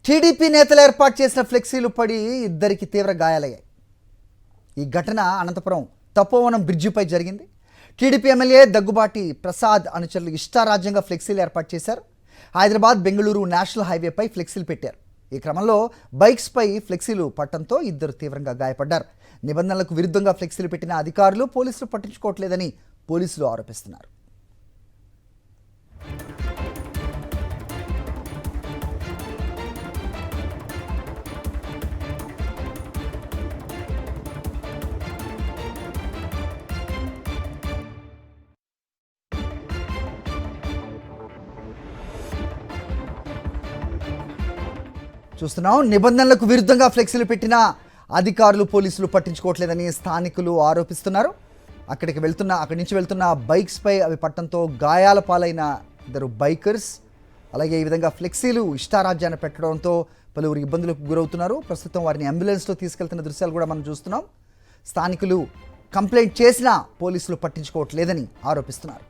TDP నేతలు ఏర్పాటు చేసిన ఫ్లెక్సీలు పడి ఇద్దరికి తీవ్ర గాయాలయ్యాయి. ఈ ఘటన అనంతపురం తపోవనం బ్రిడ్జిపై జరిగింది. టీడీపీ ఎమ్మెల్యే దగ్గుబాటి ప్రసాద్ అనుచరులు ఇష్టారాజ్యంగా ఫ్లెక్సీలు ఏర్పాటు చేశారు. హైదరాబాద్ బెంగళూరు నేషనల్ హైవేపై ఫ్లెక్సీలు పెట్టారు. ఈ క్రమంలో బైక్స్పై ఫ్లెక్సీలు పట్టడంతో ఇద్దరు తీవ్రంగా గాయపడ్డారు. నిబంధనలకు విరుద్ధంగా ఫ్లెక్సీలు పెట్టిన అధికారులు పోలీసులు పట్టించుకోవట్లేదని పోలీసులు ఆరోపిస్తున్నారు. చూస్తున్నాం, నిబంధనలకు విరుద్ధంగా ఫ్లెక్సీలు పెట్టిన అధికారులు పోలీసులు పట్టించుకోవట్లేదని స్థానికులు ఆరోపిస్తున్నారు. అక్కడి నుంచి వెళ్తున్న బైక్స్పై అవి పట్టడంతో గాయాల పాలైన ఇద్దరు బైకర్స్, అలాగే ఈ విధంగా ఫ్లెక్సీలు ఇష్టారాజ్యాన్ని పెట్టడంతో పలువురు ఇబ్బందులకు గురవుతున్నారు. ప్రస్తుతం వారిని అంబులెన్స్లో తీసుకెళ్తున్న దృశ్యాలు కూడా మనం చూస్తున్నాం. స్థానికులు కంప్లైంట్ చేసినా పోలీసులు పట్టించుకోవట్లేదని ఆరోపిస్తున్నారు.